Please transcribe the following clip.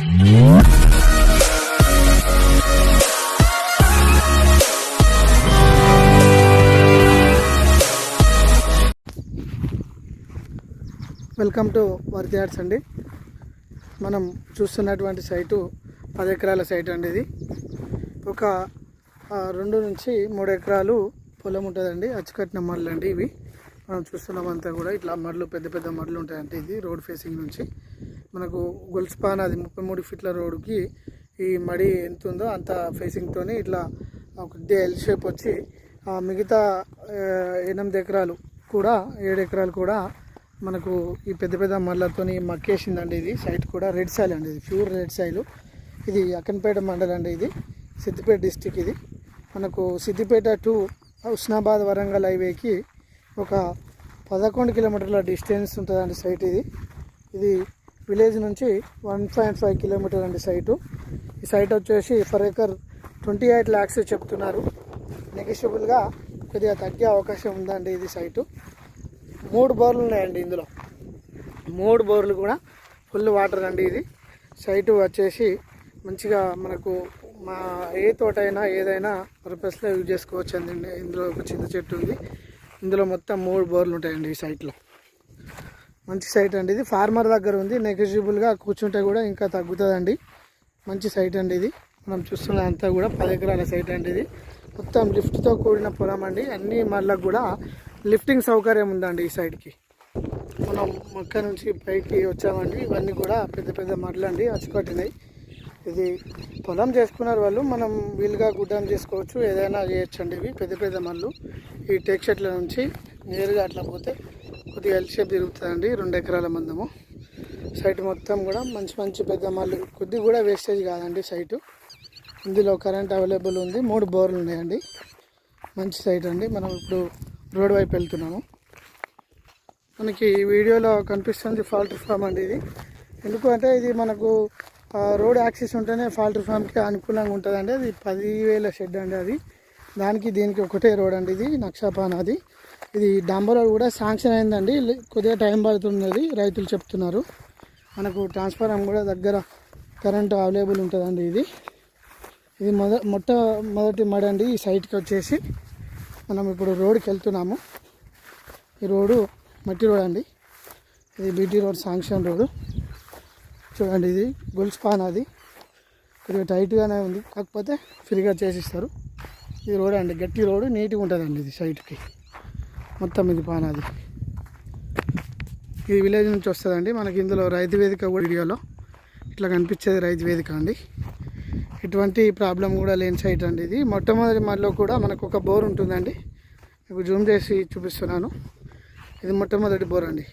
Welcome to work yards అండి. మనం చూస్తున్నటువంటి సైటు 10 ఎకరాల సైట్ అండి. ఇది ఒక 2 నుంచి 3 ఎకరాలు పొలం ఉంటుందండి. అచ్చుకట్టిన మడ్లు అండి ఇవి. మనం చూస్తున్నామంతా కూడా ఇట్లా మడ్లు, పెద్ద పెద్ద మడ్లు ఉంటాయంటే ఇది రోడ్ ఫేసింగ్ నుంచి మనకు గొలుసుపాన అది 33 ఫీట్ల రోడ్డుకి ఈ మడి ఎంత ఉందో అంత ఫేసింగ్తోని ఇట్లా ఒక ఎల్ షేప్ వచ్చి మిగతా 8 ఎకరాలు కూడా 7 ఎకరాలు కూడా మనకు ఈ పెద్ద పెద్ద మళ్ళతోని మక్కేసిందండి. ఇది సైట్ కూడా రెడ్ సాయిల్ అండి. ఇది ప్యూర్ రెడ్ సాయిల్. ఇది అక్కన్పేట మండలం అండి. ఇది సిద్దిపేట డిస్టిక్. ఇది మనకు సిద్దిపేట టు హుస్నాబాద్ వరంగల్ హైవేకి ఒక 11 కిలోమీటర్ల డిస్టెన్స్ ఉంటుందండి సైట్. ఇది విలేజ్ నుంచి 1.5 కిలోమీటర్ అండి సైటు. ఈ సైట్ వచ్చేసి పర్ ఎకర్ 28 lakhs చెప్తున్నారు. నెగిషియబుల్గా కొద్దిగా తగ్గే అవకాశం ఉందండి. ఇది సైటు 3 బోర్లు ఉన్నాయండి. ఇందులో 3 బోర్లు కూడా ఫుల్ వాటర్ అండి. ఇది సైటు వచ్చేసి మంచిగా మనకు ఏ తోట అయినా ఏదైనా పర్పస్లో యూజ్ చేసుకోవచ్చు అండి. ఇందులో ఒక చిన్న చెట్టు ఉంది. ఇందులో మొత్తం 3 బోర్లు ఉంటాయండి ఈ సైట్లో. మంచి సైట్ అండి. ఇది ఫార్మర్ దగ్గర ఉంది. నెగిజిబుల్గా కూర్చుంటే కూడా ఇంకా తగ్గుతుందండి. మంచి సైట్ అండి. ఇది మనం చూస్తున్న అంతా కూడా 10 ఎకరాల సైట్ అండి. ఇది మొత్తం లిఫ్ట్తో కూడిన పొలం అండి. అన్ని మళ్ళకు కూడా లిఫ్టింగ్ సౌకర్యం ఉందండి ఈ సైడ్కి. మనం మొక్క నుంచి పైకి వచ్చామండి. ఇవన్నీ కూడా పెద్ద పెద్ద మడ్లు అండి, అచ్చుకట్టినాయి. ఇది పొలం చేసుకున్నారు వాళ్ళు. మనం వీలుగా గుడ్డం చేసుకోవచ్చు, ఏదైనా చేయొచ్చు అండి. ఇవి పెద్ద పెద్ద మళ్ళు. ఈ టేక్ షెట్ల నుంచి నేరుగా అట్లా పోతే కొద్దిగా ఎల్ షేప్ తిరుగుతుందండి. 2 ఎకరాల మందము. సైట్ మొత్తం కూడా మంచి మంచి పెద్ద మళ్ళు, కొద్దిగా కూడా వేస్టేజ్ కాదండి సైటు. ఇందులో కరెంట్ అవైలబుల్ ఉంది. 3 బోర్లు ఉన్నాయండి. మంచి సైట్ అండి. మనం ఇప్పుడు రోడ్ వైపు వెళ్తున్నాము. మనకి ఈ వీడియోలో కనిపిస్తుంది ఫాల్ట్రీ ఫామ్ అండి. ఇది ఎందుకు అంటే ఇది మనకు రోడ్ యాక్సెస్ ఉంటేనే ఫాల్ట్రీ ఫామ్కి అనుకూలంగా ఉంటుందండి. అది 10,000 షెడ్ అండి. అది దానికి దీనికి ఒకటే రోడ్ అండి. ఇది నక్షపాన. అది ఇది డాంబర్ రోడ్ కూడా శాంక్షన్ అయిందండి. కొద్దిగా టైం పడుతున్నది రైతులు చెప్తున్నారు. మనకు ట్రాన్స్ఫార్మర్ కూడా దగ్గర కరెంటు అవైలబుల్ ఉంటుందండి. ఇది మొట్టమొదటి మడి అండి. ఈ సైట్కి వచ్చేసి మనం ఇప్పుడు రోడ్కి వెళ్తున్నాము. ఈ రోడ్డు మట్టి రోడ్ అండి. ఇది బీటీ రోడ్ శాంక్షన్ రోడ్డు చూడండి. ఇది గొలుసుపాన. అది కొద్దిగా టైట్గానే ఉంది, కాకపోతే ఫ్రీగా చేసిస్తారు. ఇది రోడ్ అండి, గట్టి రోడ్డు, నీట్గా ఉంటుందండి. ఇది సైట్కి మొత్తం ఇది పానాది. ఇది విలేజ్ నుంచి వస్తుందండి. మనకి ఇందులో రైతు వేదిక కూడా వీడియోలో ఇట్లా కనిపించేది రైతు వేదిక అండి. ఎటువంటి ప్రాబ్లం కూడా లేని సైట్ అండి. ఇది మొట్టమొదటి మళ్ళీ కూడా మనకు ఒక బోర్ ఉంటుందండి. మీకు జూమ్ చేసి చూపిస్తున్నాను. ఇది మొట్టమొదటి బోర్ అండి.